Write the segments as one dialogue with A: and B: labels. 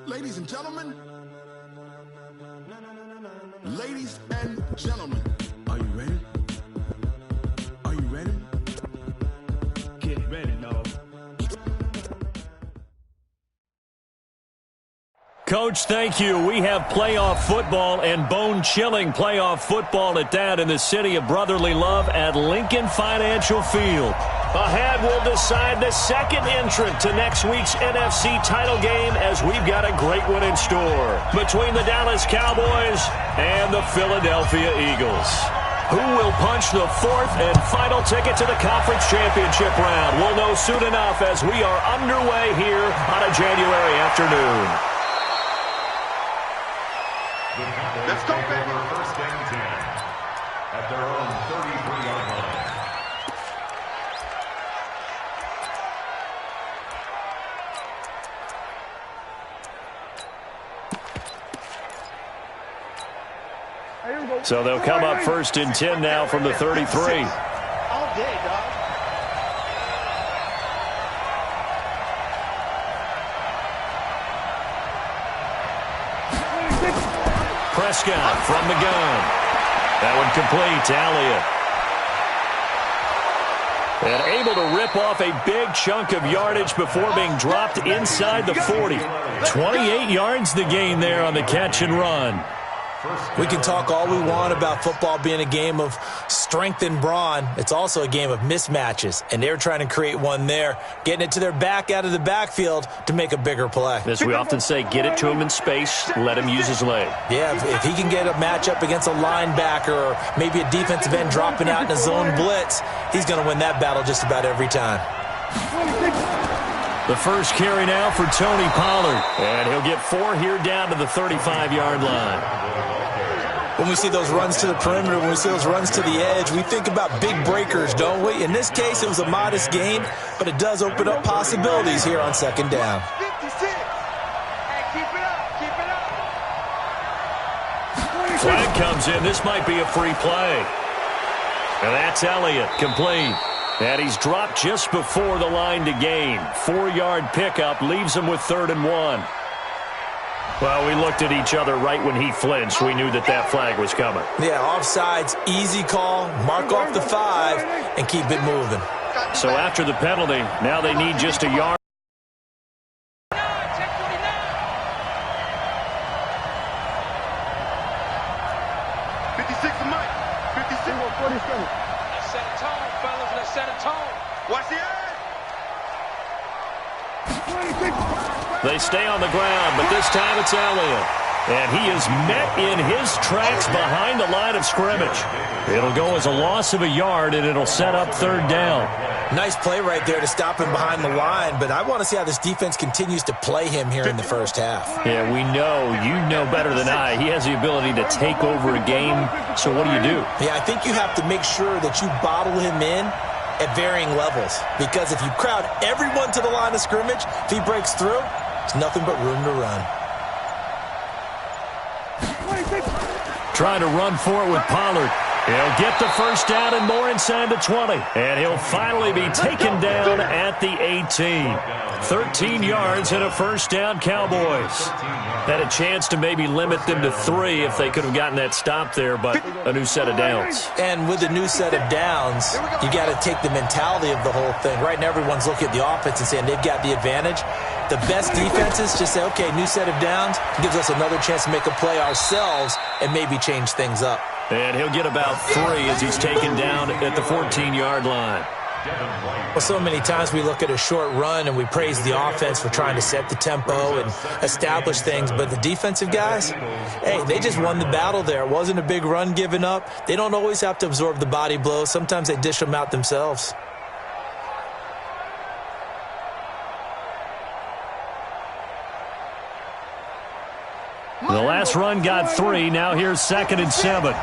A: Ladies and gentlemen, ladies and gentlemen, are you ready? Are you ready? Get ready, dog.
B: Coach, thank you. We have playoff football and bone-chilling playoff football at that in the city of brotherly love at Lincoln Financial Field. Ahead, we'll decide the second entrant to next week's NFC title game as we've got a great one in store between the Dallas Cowboys and the Philadelphia Eagles. Who will punch the fourth and final ticket to the conference championship round? We'll know soon enough as we are underway here on a January afternoon.
C: Let's go, baby. First and 10 at their own 33-yard line.
B: So they'll come up first and 10 now from the 33.
D: All day, dog.
B: Prescott from the gun. That one complete to Elliott. And able to rip off a big chunk of yardage before being dropped inside the 40. 28 yards the gain there on the catch and run.
E: We can talk all we want about football being a game of strength and brawn. It's also a game of mismatches, and they're trying to create one there, getting it to their back out of the backfield to make a bigger play.
B: As we often say, get it to him in space, let him use his leg.
E: Yeah, if he can get a matchup against a linebacker or maybe a defensive end dropping out in a zone blitz, he's going to win that battle just about every time.
B: The first carry now for Tony Pollard, and he'll get 4 here down to the 35-yard line.
E: When we see those runs to the perimeter, when we see those runs to the edge, we think about big breakers, don't we? In this case, it was a modest gain, but it does open up possibilities here on second down.
D: 56. Hey, keep it up. Keep it up.
B: Flag comes in. This might be a free play. And that's Elliott, complete. And he's dropped just before the line to gain. 4-yard pickup leaves him with 3rd and 1. Well, we looked at each other right when he flinched. We knew that flag was coming.
E: Yeah, offsides, easy call, mark off the 5, and keep it moving.
B: So after the penalty, now they need just a yard.
D: 56 to Mike. 56. 47. Let's set a tone, fellas. Let's set a tone. Watch the edge.
B: They stay on the ground, but this time it's Elliott. And he is met in his tracks behind the line of scrimmage. It'll go as a loss of a yard, and it'll set up 3rd down.
E: Nice play right there to stop him behind the line, but I want to see how this defense continues to play him here in the first half.
B: Yeah, we know. You know better than I. He has the ability to take over a game, so what do you do?
E: Yeah, I think you have to make sure that you bottle him in at varying levels, because if you crowd everyone to the line of scrimmage, if he breaks through, there's nothing but room to run.
B: Trying to run for it with Pollard. He'll get the first down and more inside the 20. And he'll finally be taken down at the 18. 13 yards and a first down, Cowboys. Had a chance to maybe limit them to 3 if they could have gotten that stop there, but a new set of downs.
E: And with a new set of downs, you got to take the mentality of the whole thing. Right now, everyone's looking at the offense and saying they've got the advantage. The best defenses just say, okay, new set of downs, gives us another chance to make a play ourselves and maybe change things up.
B: And he'll get about 3 as he's taken down at the 14-yard line.
E: Well, so many times we look at a short run and we praise the offense for trying to set the tempo and establish things, but the defensive guys, hey, they just won the battle there. It wasn't a big run given up. They don't always have to absorb the body blows. Sometimes they dish them out themselves.
B: The last run got 3. Now here's 2nd and 7.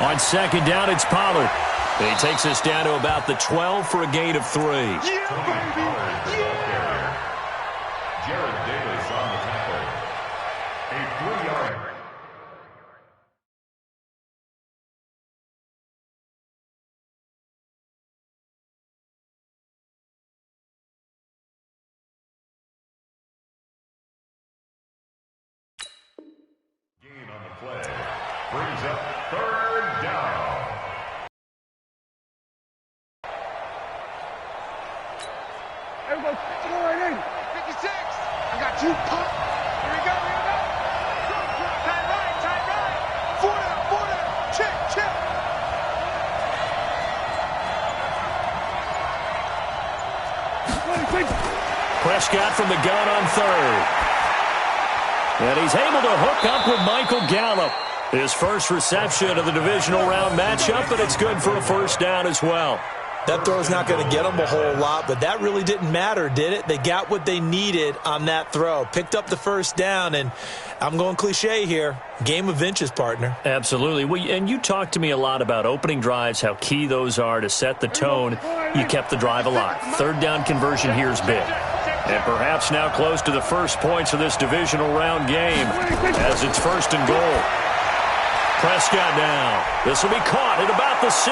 B: On 2nd down, it's Pollard. He takes us down to about the 12 for a gain of 3.
D: Yeah, baby. Yeah.
C: Jared Davis on the tackle. A 3-yard play brings up third down.
D: Everybody, 56. I got you, pump. Here we go, here we go. Tight right. 4 down. Check.
B: Prescott from the gun on third. And he's able to hook up with Michael Gallup. His first reception of the divisional round matchup, but it's good for a first down as well.
E: That throw's not going to get them a whole lot, but that really didn't matter, did it? They got what they needed on that throw. Picked up the first down, and I'm going cliche here. Game of inches, partner.
B: Absolutely. Well, and you talked to me a lot about opening drives, how key those are to set the tone. You kept the drive alive. Third down conversion here is big. And perhaps now close to the first points of this divisional round game as it's first and goal. Prescott now. This will be caught at about the 6.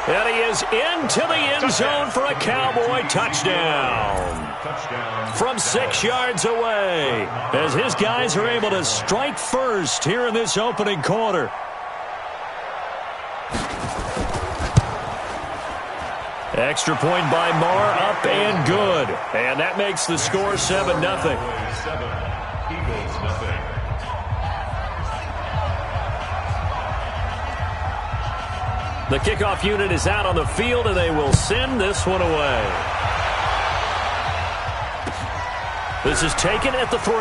B: And he is into the end zone for a Cowboy touchdown. From 6 yards away, as his guys are able to strike first here in this opening quarter. Extra point by Marr, up and good. And that makes the score 7-0.
C: Eagles, nothing.
B: The kickoff unit is out on the field, and they will send this one away. This is taken at the 3.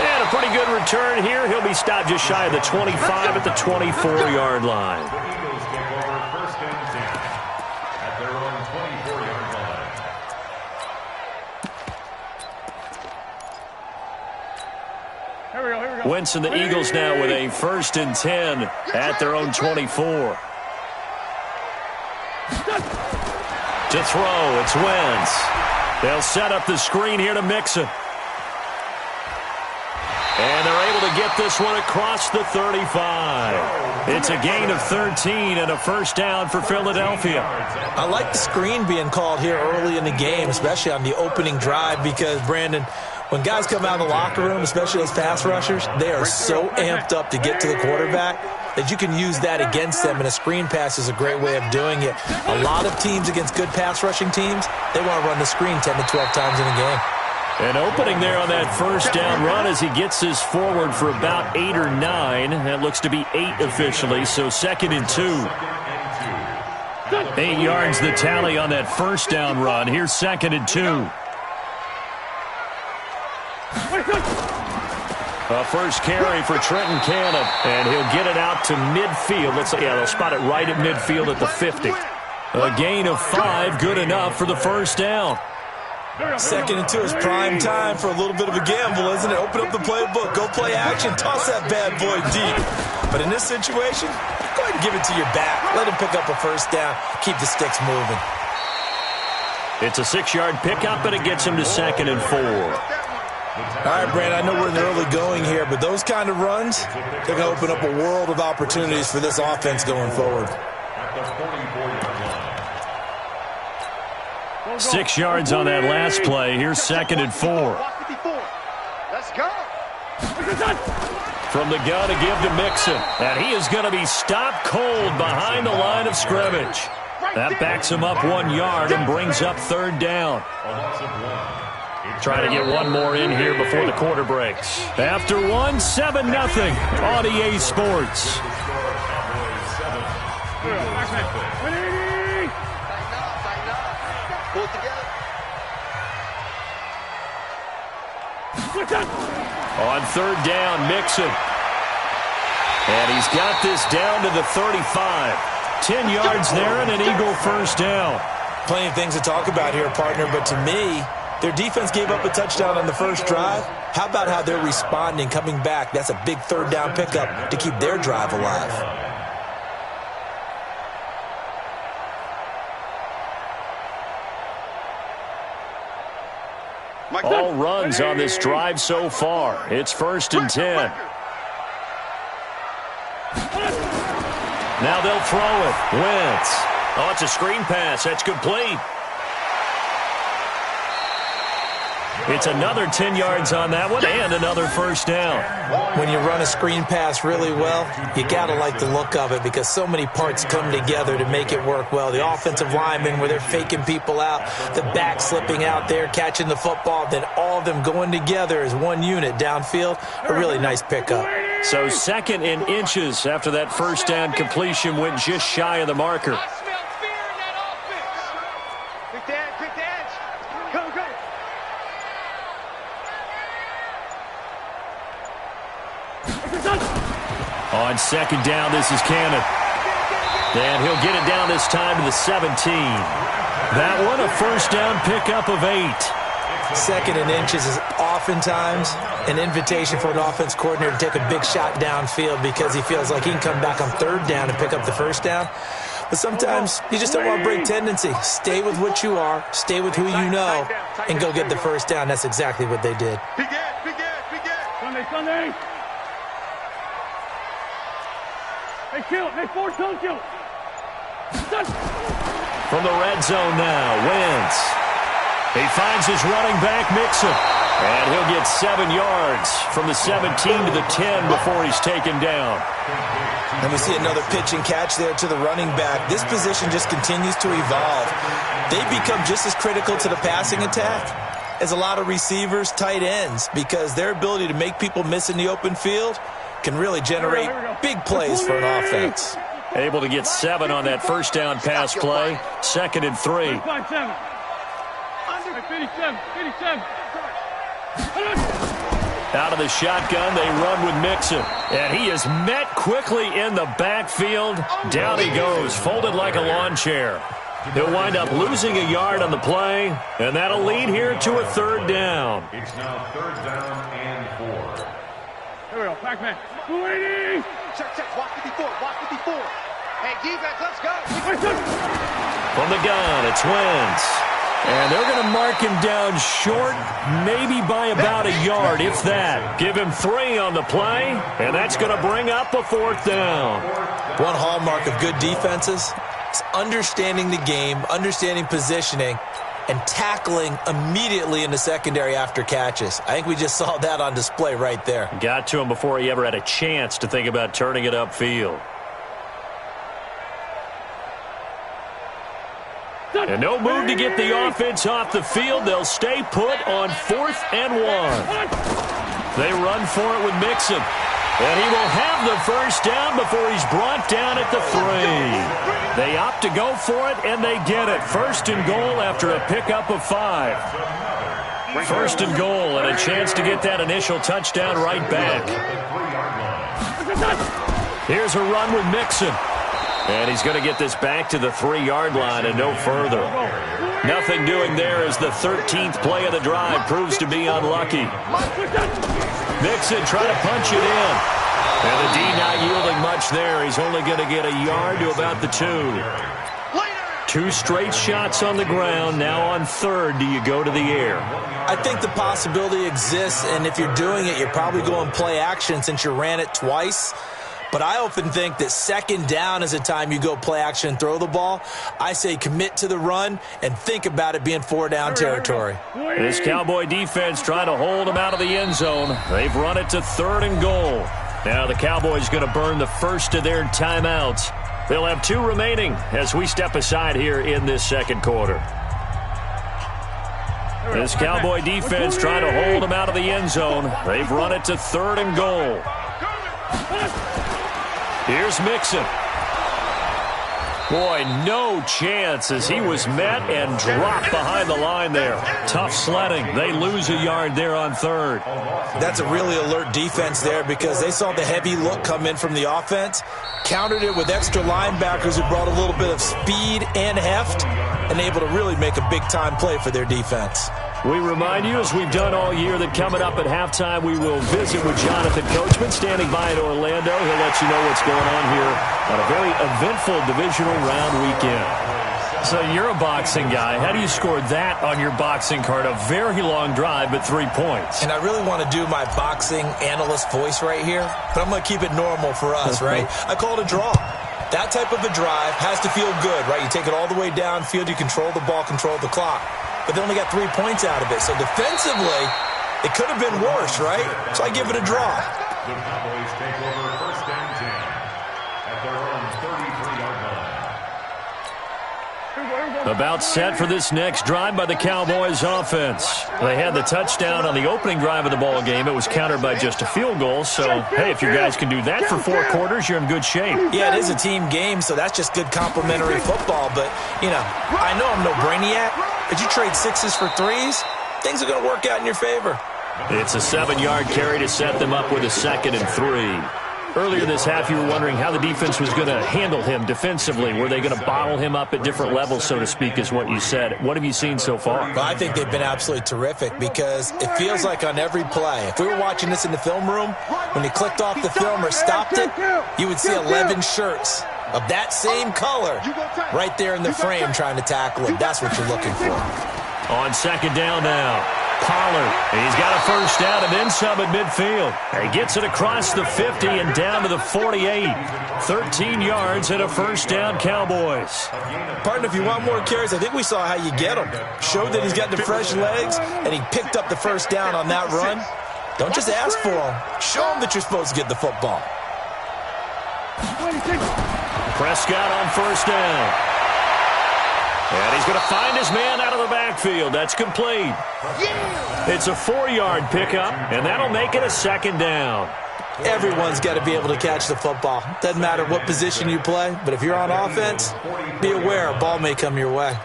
B: And a pretty good return here. He'll be stopped just shy of the 25 at the 24-yard line.
C: The Eagles take over first and 10 at their own 24-yard line.
D: Here we go.
B: Wentz and the Eagles now with a first and 10 at their own 24. To throw, it's Wentz. They'll set up the screen here to Mixon. And they're able to get this one across the 35. It's a gain of 13 and a first down for Philadelphia.
E: I like the screen being called here early in the game, especially on the opening drive, because, Brandon, when guys come out of the locker room, especially those pass rushers, they are so amped up to get to the quarterback that you can use that against them, and a screen pass is a great way of doing it. A lot of teams against good pass rushing teams, they want to run the screen 10 to 12 times in a game.
B: And opening there on that first down run as he gets this forward for about 8 or 9. That looks to be 8 officially, so 2nd and 2. 8 yards the tally on that first down run. Here's 2nd and 2. A first carry for Trenton Cannon, and he'll get it out to midfield. They'll spot it right at midfield at the 50. A gain of 5, good enough for the first down.
E: 2nd and 2 is prime time for a little bit of a gamble, isn't it? Open up the playbook, go play action, toss that bad boy deep. But in this situation, go ahead and give it to your back. Let him pick up a first down, keep the sticks moving.
B: It's a 6-yard pickup, and it gets him to 2nd and 4.
E: All right, Brand, I know we're in the early going here, but those kind of runs, they're going to open up a world of opportunities for this offense going forward.
C: At the 44-yard line.
B: 6 yards on that last play. Here's 2nd and 4.
D: Let's go.
B: From the gun to give to Mixon. And he is going to be stopped cold behind the line of scrimmage. That backs him up 1 yard and brings up 3rd down.
C: A loss of 1.
B: Trying to get one more in here before the quarter breaks. After 1, 7-0 on EA Sports.
D: Pull it together.
B: On 3rd down, Mixon. And he's got this down to the 35. 10 yards there and an Eagle first down.
E: Plenty of things to talk about here, partner, but to me, their defense gave up a touchdown on the first drive. How about how they're responding, coming back? That's a big 3rd down pickup to keep their drive alive.
B: All runs on this drive so far. It's 1st and 10. Now they'll throw it. Wentz. Oh, it's a screen pass. That's complete. It's another 10 yards on that one and another first down.
E: When you run a screen pass really well, you got to like the look of it because so many parts come together to make it work well. The offensive linemen, where they're faking people out, the back slipping out there, catching the football, then all of them going together as one unit downfield. A really nice pickup.
B: So 2nd and inches after that first down completion went just shy of the marker.
D: I smell fear in that offense. Quick to edge. Go.
B: On 2nd down, this is Cannon. And he'll get it down this time to the 17. That one, a first down pickup of 8.
E: 2nd and inches is oftentimes an invitation for an offense coordinator to take a big shot downfield because he feels like he can come back on 3rd down and pick up the first down. But sometimes you just don't want to break tendency. Stay with what you are, stay with who you know, and go get the first down. That's exactly what they did.
D: Begin. Sunday. Hey, kill. Hey, force, don't kill.
B: From the red zone now, Wentz. He finds his running back, Mixon. And he'll get 7 yards from the 17 to the 10 before he's taken down.
E: And we see another pitch and catch there to the running back. This position just continues to evolve. They become just as critical to the passing attack as a lot of receivers, tight ends, because their ability to make people miss in the open field can really generate big plays for an offense.
B: Able to get 7 on that first down pass play. 2nd and 3.
D: 57.
B: Out of the shotgun, they run with Mixon. And he is met quickly in the backfield. Down he goes, folded like a lawn chair. He'll wind up losing a yard on the play, and that'll lead here to a 3rd down.
C: It's now 3rd down and 4.
D: Here we go, Pac-Man. 280. Check. Walk 54. Hey, defense, let's go.
B: From the gun, it's Wentz. And they're going to mark him down short, maybe by about a yard, if that. Give him 3 on the play, and that's going to bring up a 4th down.
E: One hallmark of good defenses is understanding the game, understanding positioning, and tackling immediately in the secondary after catches. I think we just saw that on display right there.
B: Got to him before he ever had a chance to think about turning it upfield. And no move to get the offense off the field. They'll stay put on 4th and 1. They run for it with Mixon. And he will have the first down before he's brought down at the 3. They opt to go for it, and they get it. 1st and goal after a pickup of 5. 1st and goal, and a chance to get that initial touchdown right back. Here's a run with Mixon. And he's going to get this back to the 3-yard line and no further. Nothing doing there as the 13th play of the drive proves to be unlucky. Mixon trying to punch it in. And the D not yielding much there. He's only going to get a yard to about the 2. 2 straight shots on the ground. Now on 3rd, do you go to the air?
E: I think the possibility exists, and if you're doing it, you're probably going play action since you ran it twice. But I often think that 2nd down is a time you go play action and throw the ball. I say commit to the run and think about it being 4-down territory.
B: This Cowboy defense trying to hold him out of the end zone. They've run it to 3rd and goal. Now the Cowboys going to burn the first of their timeouts. They'll have 2 remaining as we step aside here in this 2nd quarter. This Cowboy defense trying to hold him out of the end zone. They've run it to 3rd and goal. Here's Mixon. Boy, no chance as he was met and dropped behind the line there. Tough sledding. They lose a yard there on 3rd.
E: That's a really alert defense there because they saw the heavy look come in from the offense, countered it with extra linebackers who brought a little bit of speed and heft, and able to really make a big-time play for their defense.
B: We remind you, as we've done all year, that coming up at halftime, we will visit with Jonathan Coachman, standing by in Orlando. He'll let you know what's going on here on a very eventful divisional round weekend. So you're a boxing guy. How do you score that on your boxing card? A very long drive, but 3 points.
E: And I really want to do my boxing analyst voice right here, but I'm going to keep it normal for us, right? I call it a draw. That type of a drive has to feel good, right? You take it all the way downfield, you control the ball, control the clock. but they only got 3 points out of it. So defensively, it could have been worse, right? So I give it a draw.
C: The Cowboys take over first and 10 at their own 33-yard line.
B: About set for this next drive by the Cowboys offense. They had the touchdown on the opening drive of the ball game. It was countered by just a field goal. So, hey, if you guys can do that for 4 quarters, you're in good shape.
E: Yeah, it is a team game, so that's just good complementary football. But, you know, I know I'm no brainiac, but you trade 6s for 3s, things are going to work out in your favor.
B: It's a 7-yard carry to set them up with a 2nd and 3. Earlier this half, you were wondering how the defense was going to handle him defensively. Were they going to bottle him up at different levels, so to speak, is what you said. What have you seen so far?
E: Well, I think they've been absolutely terrific because it feels like on every play, if we were watching this in the film room, when he clicked off the film or stopped it, you would see 11 shirts of that same color right there in the frame trying to tackle him. That's what you're looking for.
B: On 2nd down now. Pollard, he's got a first down and then some at midfield. He gets it across the 50 and down to the 48. 13 yards and a first down, Cowboys.
E: Partner, if you want more carries, I think we saw how you get him. Showed that he's got the fresh legs, and he picked up the first down on that run. Don't just ask for him. Show him that you're supposed to get the football.
B: Prescott on first down. And he's going to find his man out of the backfield. That's complete. It's a 4-yard pickup, and that'll make it a 2nd down.
E: Everyone's got to be able to catch the football. Doesn't matter what position you play, but if you're on offense, be aware a ball may come your way.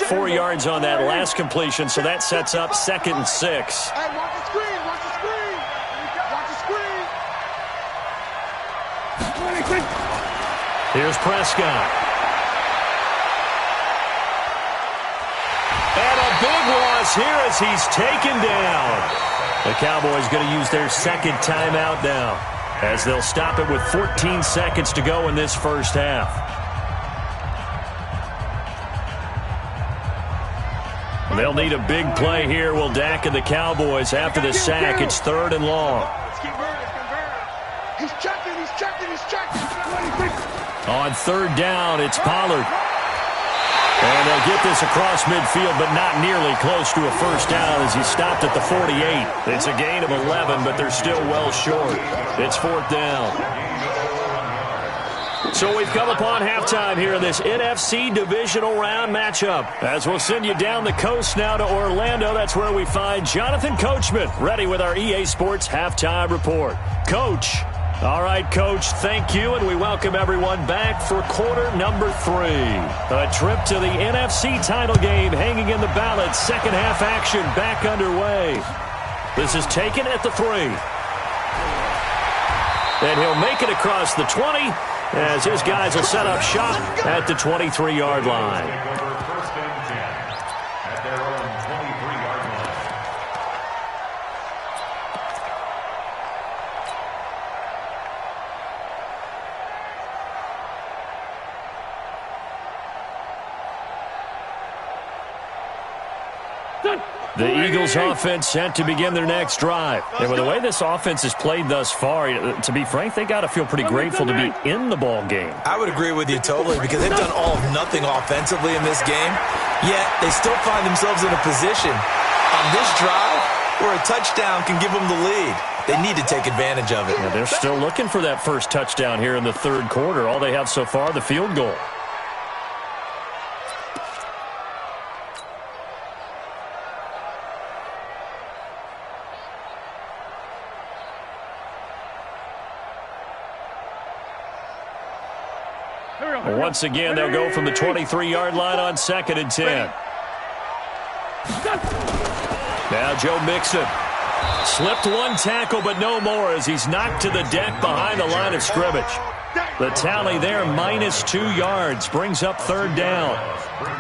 B: Four yards on that last completion, so that sets up 2nd and 6.
D: Hey, watch the screen, watch the screen. Watch the screen.
B: Here's Prescott. And a big loss here as he's taken down. The Cowboys going to use their 2nd timeout now as they'll stop it with 14 seconds to go in this first half. They'll need a big play here, will Dak and the Cowboys. After the sack, it's 3rd and long.
D: He's checking, he's checking, he's checking.
B: On 3rd down, it's Pollard. And they'll get this across midfield, but not nearly close to a first down as he stopped at the 48. It's a gain of 11, but they're still well short. It's 4th down. So we've come upon halftime here in this NFC Divisional Round matchup. As we'll send you down the coast now to Orlando, that's where we find Jonathan Coachman, ready with our EA Sports Halftime Report. Coach. All right, Coach, thank you, and we welcome everyone back for quarter number 3. A trip to the NFC title game hanging in the balance. Second half action back underway. This is taken at the 3. And he'll make it across the 20. As his guys will set up shop at the 23-yard line.
C: Take over first and 10 at their own 23-yard line.
B: The Eagles offense set to begin their next drive. And with the way this offense has played thus far, to be frank, they got to feel pretty grateful to be in the ball game.
E: I would agree with you totally because they've done all of nothing offensively in this game, yet they still find themselves in a position on this drive where a touchdown can give them the lead. They need to take advantage of it.
B: Yeah, they're still looking for that first touchdown here in the 3rd quarter. All they have so far, the field goal. Once again, they'll go from the 23-yard line on 2nd and 10. Now Joe Mixon. Slipped one tackle, but no more as he's knocked to the deck behind the line of scrimmage. The tally there, -2 yards, brings up 3rd down.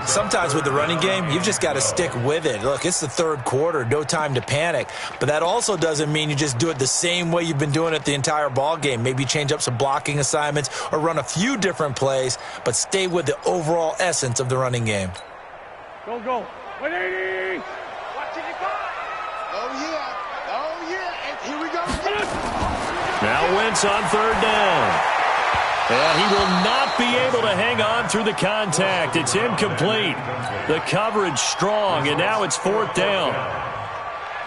E: Sometimes with the running game, you've just got to stick with it. Look, it's the 3rd quarter, no time to panic. But that also doesn't mean you just do it the same way you've been doing it the entire ball game. Maybe change up some blocking assignments or run a few different plays, but stay with the overall essence of the running game.
D: Go. 180. Watch it, oh, yeah. Oh, yeah. And here we go.
B: Now Wentz on third down. And he will not be able to hang on through the contact. It's incomplete. The coverage strong, and now it's fourth down.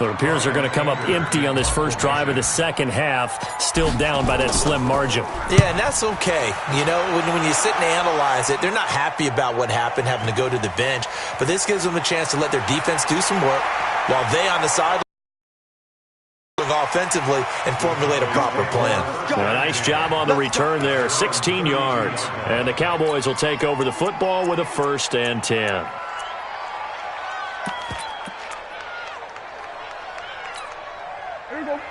B: It appears they're going to come up empty on this first drive of the second half, still down by that slim margin.
E: Yeah, and that's okay. You know, when you sit and analyze it, they're not happy about what happened, having to go to the bench. But this gives them a chance to let their defense do some work while they on the sideline offensively and formulate a proper plan.
B: A nice job on the return there, 16 yards. And the Cowboys will take over the football with a 1st and 10.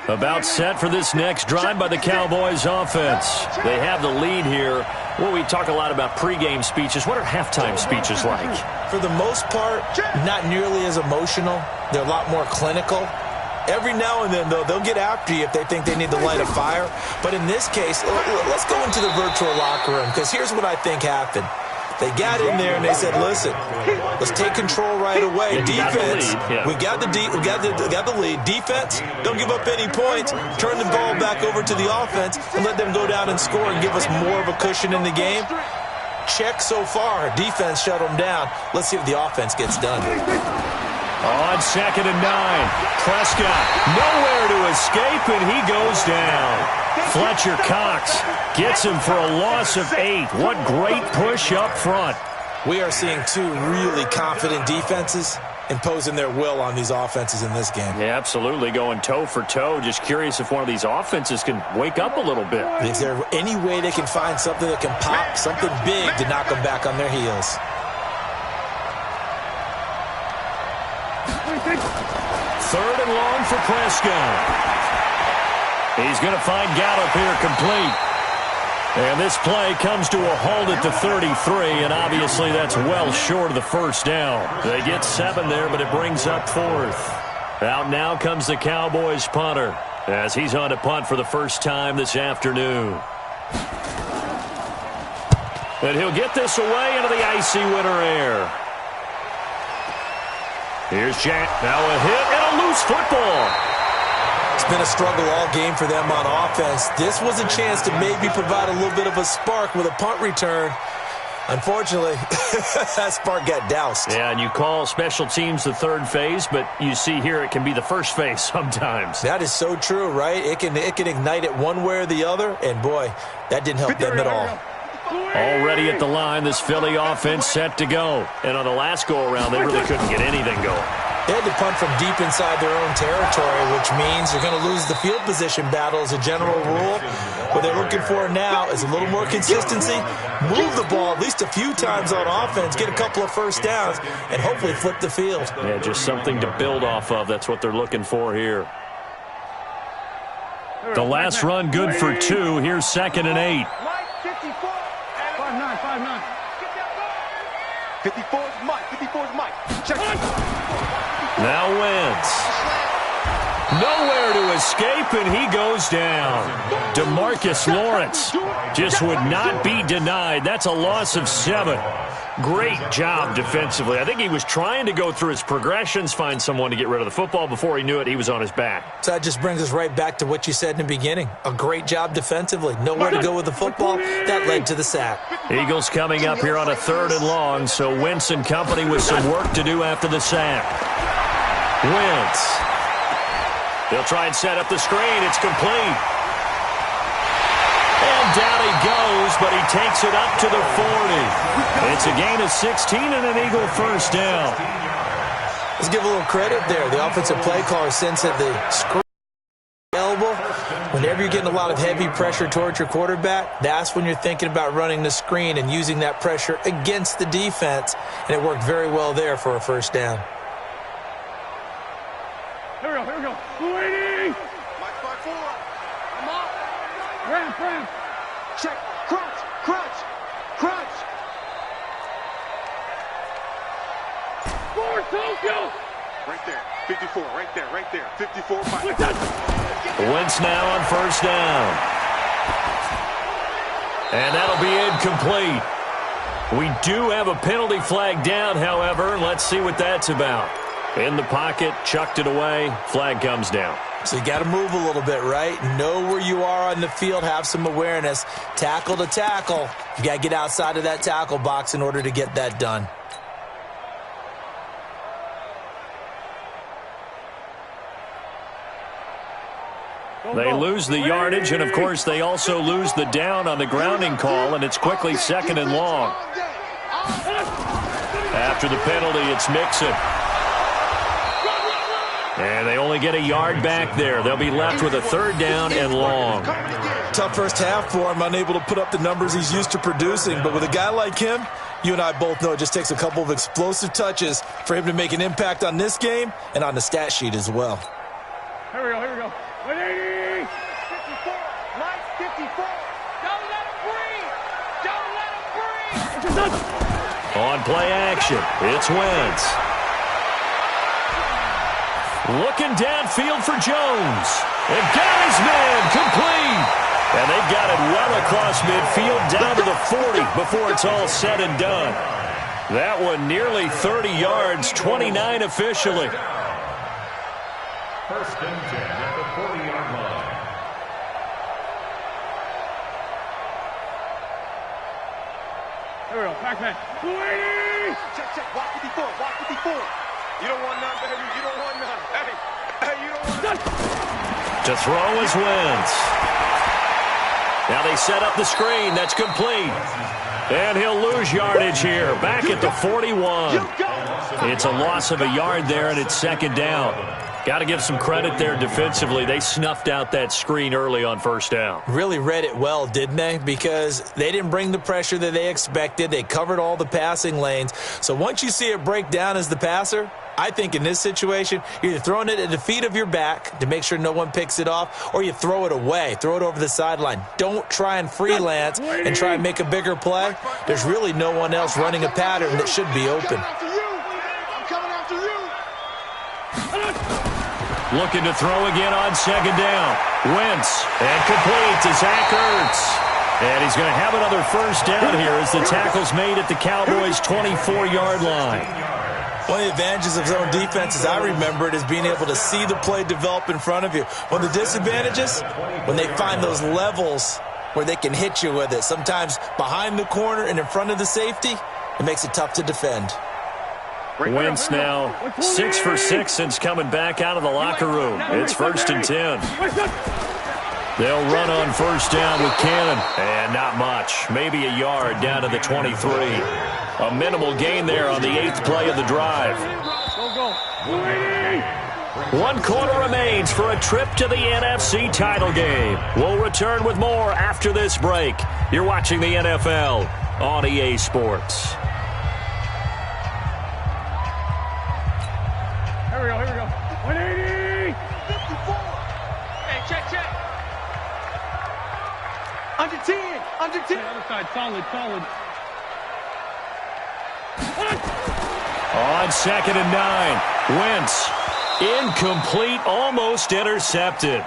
B: About set for this next drive by the Cowboys offense. They have the lead here. Well, we talk a lot about pregame speeches. What are halftime speeches like?
E: For the most part, not nearly as emotional. They're a lot more clinical. Every now and then, though, they'll get after you if they think they need to light a fire. But in this case, let's go into the virtual locker room, because here's what I think happened. They got in there and they said, listen, let's take control right away. Defense, we got the lead. Defense, don't give up any points. Turn the ball back over to the offense and let them go down and score and give us more of a cushion in the game. Check so far. Defense shut them down. Let's see if the offense gets done.
B: On 2nd and 9, Prescott nowhere to escape, and he goes down. Fletcher Cox gets him for a loss of 8. What great push up front.
E: We are seeing two really confident defenses imposing their will on these offenses in this game.
B: Yeah, absolutely, going toe for toe. Just curious if one of these offenses can wake up a little bit.
E: Is there any way they can find something that can pop, something big to knock them back on their heels?
B: 3rd and long for Prescott. He's going to find Gallup here complete. And this play comes to a halt at the 33, and obviously that's well short of the first down. They get 7 there, but it brings up 4th. Out now comes the Cowboys punter as he's on to punt for the first time this afternoon. And he'll get this away into the icy winter air. Here's Jack. Now a hit and a loose football.
E: It's been a struggle all game for them on offense. This was a chance to maybe provide a little bit of a spark with a punt return. Unfortunately, that spark got doused.
B: Yeah, and you call special teams the third phase, but you see here it can be the first phase sometimes.
E: That is so true, right? It can ignite it one way or the other, and boy, that didn't help them at all.
B: Already at the line, this Philly offense set to go. And on the last go-around, they really couldn't get anything going.
E: They had to punt from deep inside their own territory, which means they're going to lose the field position battle as a general rule. What they're looking for now is a little more consistency, move the ball at least a few times on offense, get a couple of first downs, and hopefully flip the field.
B: Yeah, just something to build off of. That's what they're looking for here. The last run good for 2. Here's 2nd and 8.
D: 5'9". 54's Mike. 54's Mike. Check it.
B: Now Wentz. Nowhere to escape, and he goes down. DeMarcus Lawrence just would not be denied. That's a loss of 7. Great job defensively. I think he was trying to go through his progressions, find someone to get rid of the football. Before he knew it, he was on his back.
E: So that just brings us right back to what you said in the beginning. A great job defensively. Nowhere to go with the football. That led to the sack.
B: Eagles coming up here on a 3rd and long, so Wentz and company with some work to do after the sack. Wentz. They'll try and set up the screen. It's complete. And down he goes, but he takes it up to the 40. It's a gain of 16 and an Eagle first down.
E: Let's give a little credit there. The offensive play caller sensed that the screen available. Whenever you're getting a lot of heavy pressure towards your quarterback, that's when you're thinking about running the screen and using that pressure against the defense. And it worked very well there for a first down.
D: Here we go. 280. Mike 5'4". I'm up. Ramp. Check. Crunch. Forward, Tokyo. Right there. 54. Right there. 54.
B: Wentz now on first down. And that'll be incomplete. We do have a penalty flag down, however. Let's see what that's about. In the pocket, chucked it away, flag comes down.
E: So you got to move a little bit, right? Know where you are on the field, have some awareness. Tackle to tackle. You got to get outside of that tackle box in order to get that done.
B: They lose the yardage, and, of course, they also lose the down on the grounding call, and it's quickly 2nd and long. After the penalty, it's Mixon. And they only get a yard back there. They'll be left with a 3rd down and long.
E: Tough first half for him, unable to put up the numbers he's used to producing. But with a guy like him, you and I both know it just takes a couple of explosive touches for him to make an impact on this game and on the stat sheet as well.
D: Here we go. 180! 54! Mike, 54! Don't let him breathe! Don't let him breathe!
B: On play action, it's Wentz. Looking downfield for Jones. And got his man complete. And they've got it well across midfield down to the 40 before it's all said and done. That one nearly 30 yards, 29 officially.
C: 1st and 10 at the 40-yard line.
D: Here we go, back man. 280! Check, watch 54, watch 54. You don't want none, baby, you don't want none. Hey, you don't want none.
B: To throw is Wentz. Now they set up the screen, that's complete. And he'll lose yardage here, back at the 41. It's a loss of a yard there, and it's 2nd down. Got to give some credit there defensively. They snuffed out that screen early on 1st down.
E: Really read it well, didn't they? Because they didn't bring the pressure that they expected. They covered all the passing lanes. So once you see it break down as the passer, I think in this situation, you're either throwing it at the feet of your back to make sure no one picks it off, or you throw it away, throw it over the sideline. Don't try and freelance and try and make a bigger play. There's really no one else running a pattern that should be open.
D: I'm coming after you!
B: Looking to throw again on 2nd down. Wentz, and complete to Zach Ertz. And he's going to have another 1st down here as the tackle's made at the Cowboys' 24-yard line.
E: One of the advantages of zone defense, as I remember it, is being able to see the play develop in front of you. One of the disadvantages, when they find those levels where they can hit you with it, sometimes behind the corner and in front of the safety, it makes it tough to defend.
B: Wentz now 6 for 6 since coming back out of the locker room. It's 1st and 10. They'll run on 1st down with Cannon. And not much. Maybe a yard down to the 23. A minimal gain there on the 8th play of the drive. 1 quarter remains for a trip to the NFC title game. We'll return with more after this break. You're watching the NFL on EA Sports.
D: Here we go. 180! 54! Hey, check. Under 10! Other side, solid.
B: On 2nd and 9, Wentz, incomplete, almost intercepted.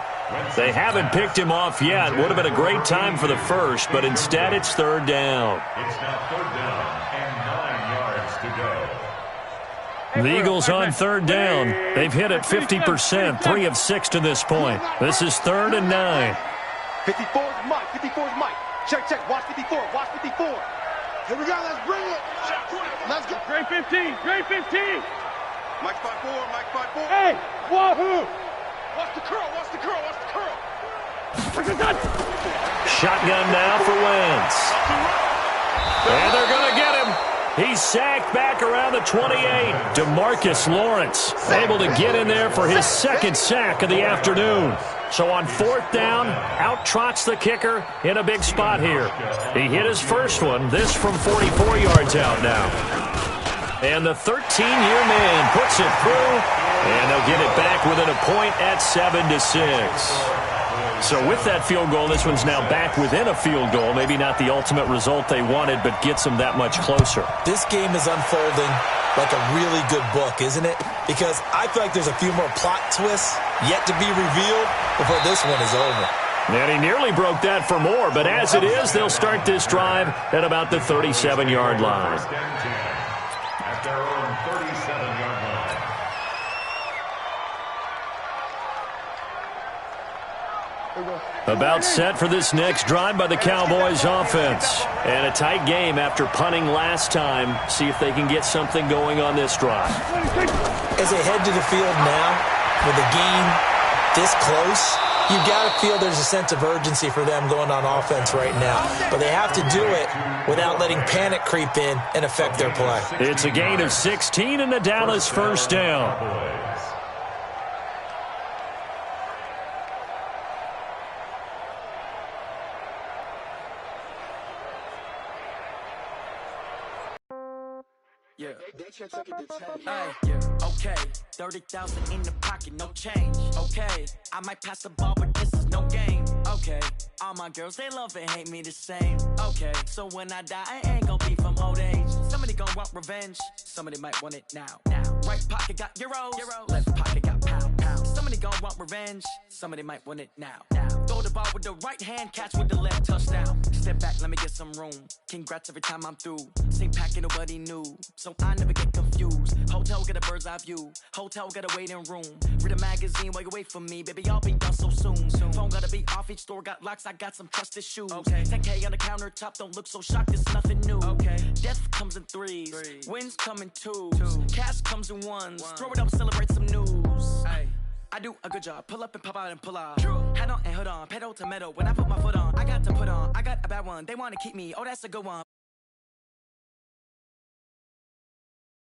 B: They haven't picked him off yet. Would have been a great time for the first, but instead it's 3rd down.
C: It's now 3rd down and 9 yards to go.
B: The Eagles on 3rd down. They've hit it 50%, 3 of 6 to this point. This is 3rd and 9.
D: 54 is Mike. Check. Watch 54. Here we go. Let's bring it. Let's go. Great 15. Mike 5-4. Hey, wahoo! Watch the curl.
B: Shotgun now for Wentz. And they're going to get him. He's sacked back around the 28. DeMarcus Lawrence able to get in there for his 2nd sack of the afternoon. So on 4th down, out trots the kicker in a big spot here. He hit his first one, this from 44 yards out now. And the 13-year man puts it through, and they'll get it back within a point at 7-6. So with that field goal, this one's now back within a field goal. Maybe not the ultimate result they wanted, but gets them that much closer.
E: This game is unfolding like a really good book, isn't it? Because I feel like there's a few more plot twists yet to be revealed before this one is over.
B: And he nearly broke that for more, but as it is, they'll start this drive at about the 37-yard line.
C: At their own 37-yard line.
B: About set for this next drive by the Cowboys offense. And a tight game after punting last time. See if they can get something going on this drive.
E: As they head to the field now, with the game this close, you've got to feel there's a sense of urgency for them going on offense right now. But they have to do it without letting panic creep in and affect their play.
B: It's a gain of 16 and a Dallas first down.
F: Yeah. Yeah. Okay. 30,000 in the pocket, no change. Okay. I might pass the ball, but this is no game. Okay. All my girls, they love and hate me the same. Okay. So when I die, I ain't gonna be from old age. Somebody gonna want revenge. Somebody might want it now. Right pocket got euros. Left pocket got pound. Somebody gonna want revenge. Somebody might want it now. Throw the ball with the right hand, catch with the left, touchdown. Step back, let me get some room. Congrats every time I'm through. Same packet, nobody knew. So I never get confused. Hotel get a bird's eye view. Hotel get a waiting room. Read a magazine while you wait for me. Baby, I'll be done so soon. Phone gotta be off, each store got locks. I got some trusted shoes. Okay. 10K on the countertop, don't look so shocked, it's nothing new. Okay. Death comes in threes. Wins come in twos. Cash comes in ones. Throw it up, celebrate some news. I do a good job. Pull up and pop out and pull off. Hat on and hood on. Pedal to metal. When I put my foot on, I got to put on. I got a bad one. They want to keep me. Oh, that's a good one.